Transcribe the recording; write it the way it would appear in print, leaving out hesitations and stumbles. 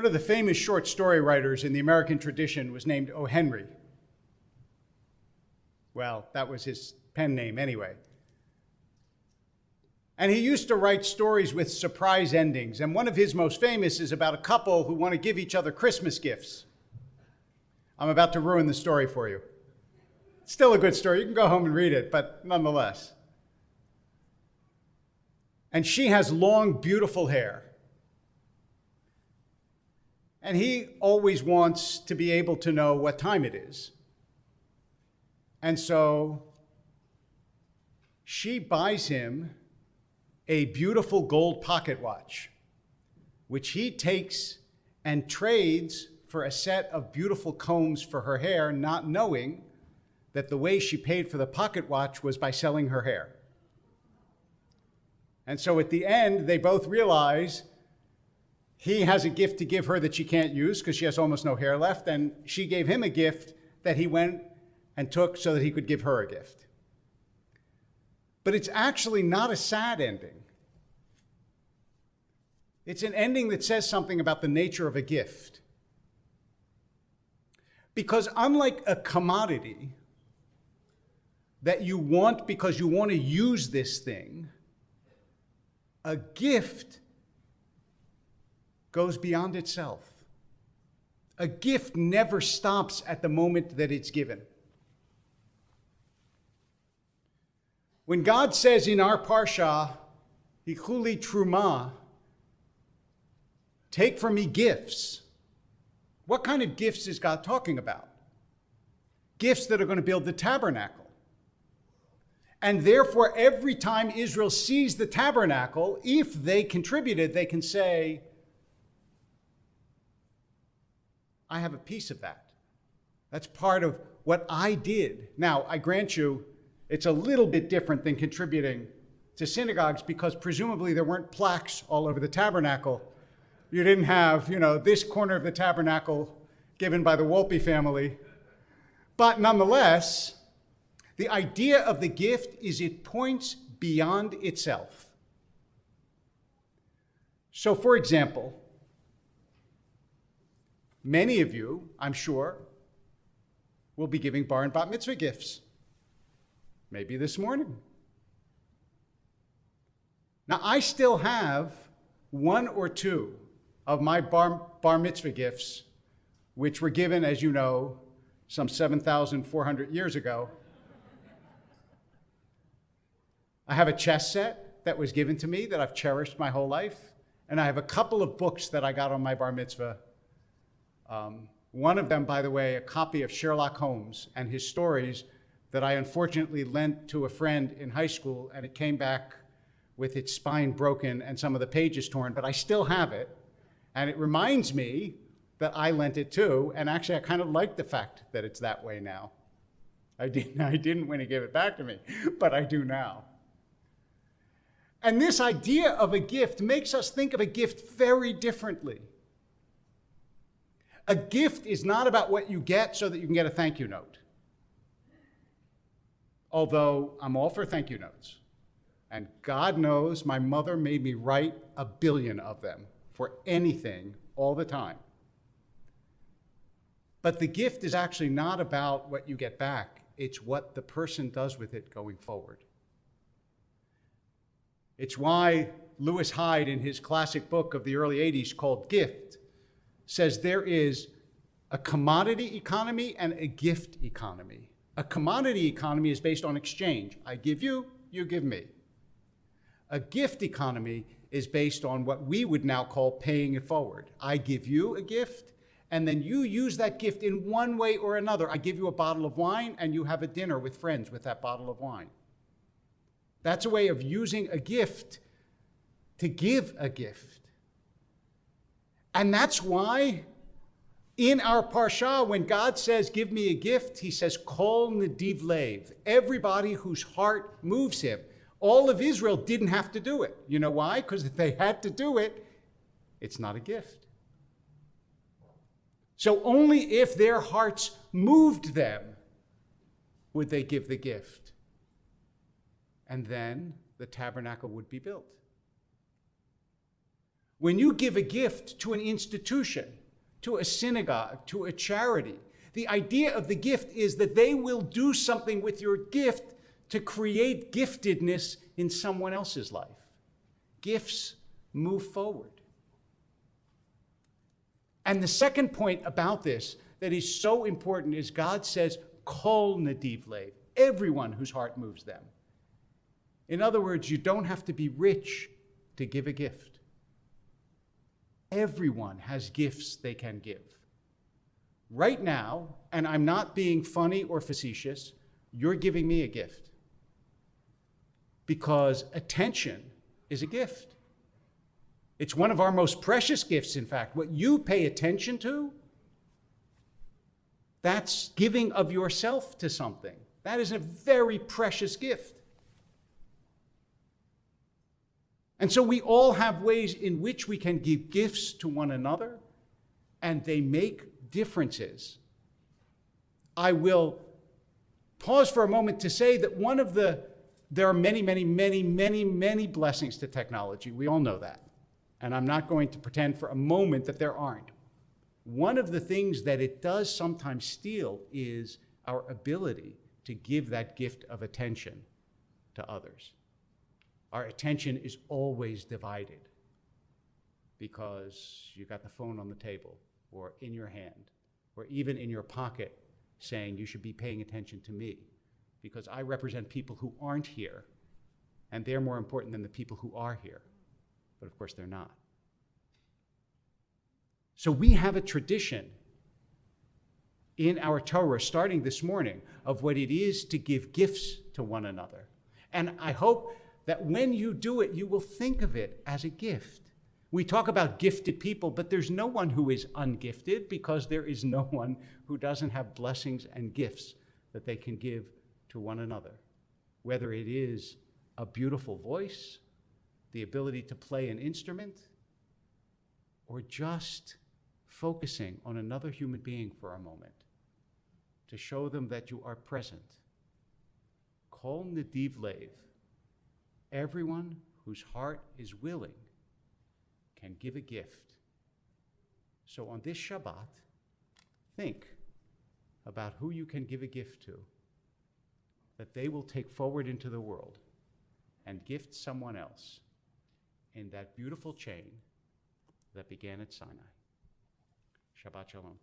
One of the famous short story writers in the American tradition was named O. Henry. Well, that was his pen name anyway. And he used to write stories with surprise endings. And one of his most famous is about a couple who want to give each other Christmas gifts. I'm about to ruin the story for you. It's still a good story. You can go home and read it, but nonetheless. And she has long, beautiful hair. And he always wants to be able to know what time it is. And so she buys him a beautiful gold pocket watch, which he takes and trades for a set of beautiful combs for her hair, not knowing that the way she paid for the pocket watch was by selling her hair. And so at the end, they both realize he has a gift to give her that she can't use because she has almost no hair left, and she gave him a gift that he went and took so that he could give her a gift. But it's actually not a sad ending. It's an ending that says something about the nature of a gift. Because unlike a commodity that you want because you want to use this thing, a gift goes beyond itself. A gift never stops at the moment that it's given. When God says in our parsha, Hichuli Truma, take from me gifts, what kind of gifts is God talking about? Gifts that are going to build the tabernacle. And therefore, every time Israel sees the tabernacle, if they contributed, they can say, I have a piece of that. That's part of what I did. Now, I grant you, it's a little bit different than contributing to synagogues because presumably there weren't plaques all over the tabernacle. You didn't have, this corner of the tabernacle given by the Wolpe family. But nonetheless, the idea of the gift is it points beyond itself. So, for example, many of you, I'm sure, will be giving bar and bat mitzvah gifts. Maybe this morning. Now, I still have one or two of my bar mitzvah gifts, which were given, as you know, some 7,400 years ago. I have a chess set that was given to me that I've cherished my whole life, and I have a couple of books that I got on my bar mitzvah. One of them, by the way, a copy of Sherlock Holmes and his stories that I unfortunately lent to a friend in high school, and it came back with its spine broken and some of the pages torn, but I still have it. And it reminds me that I lent it too, and actually I kind of like the fact that it's that way now. I didn't when he gave it back to me, but I do now. And this idea of a gift makes us think of a gift very differently. A gift is not about what you get so that you can get a thank you note. Although I'm all for thank you notes. And God knows my mother made me write 1 billion of them for anything all the time. But the gift is actually not about what you get back. It's what the person does with it going forward. It's why Lewis Hyde, in his classic book of the early 80s called Gift, says there is a commodity economy and a gift economy. A commodity economy is based on exchange. I give you, you give me. A gift economy is based on what we would now call paying it forward. I give you a gift, and then you use that gift in one way or another. I give you a bottle of wine, and you have a dinner with friends with that bottle of wine. That's a way of using a gift to give a gift. And that's why in our parsha, when God says, give me a gift, he says, kol nediv lev, everybody whose heart moves him. All of Israel didn't have to do it. You know why? Because if they had to do it, it's not a gift. So only if their hearts moved them would they give the gift. And then the tabernacle would be built. When you give a gift to an institution, to a synagogue, to a charity, the idea of the gift is that they will do something with your gift to create giftedness in someone else's life. Gifts move forward. And the second point about this that is so important is God says, Kol nadiv lev, everyone whose heart moves them. In other words, you don't have to be rich to give a gift. Everyone has gifts they can give. Right now, and I'm not being funny or facetious, you're giving me a gift. Because attention is a gift. It's one of our most precious gifts, in fact. What you pay attention to, that's giving of yourself to something. That is a very precious gift. And so we all have ways in which we can give gifts to one another, and they make differences. I will pause for a moment to say that there are many, many, many, many, many blessings to technology. We all know that. And I'm not going to pretend for a moment that there aren't. One of the things that it does sometimes steal is our ability to give that gift of attention to others. Our attention is always divided because you got the phone on the table or in your hand or even in your pocket saying you should be paying attention to me because I represent people who aren't here and they're more important than the people who are here. But of course they're not. So we have a tradition in our Torah, starting this morning, of what it is to give gifts to one another. And I hope that when you do it, you will think of it as a gift. We talk about gifted people, but there's no one who is ungifted because there is no one who doesn't have blessings and gifts that they can give to one another. Whether it is a beautiful voice, the ability to play an instrument, or just focusing on another human being for a moment to show them that you are present. Kol nadiv lev, everyone whose heart is willing can give a gift. So on this Shabbat, think about who you can give a gift to, that they will take forward into the world and gift someone else in that beautiful chain that began at Sinai. Shabbat Shalom.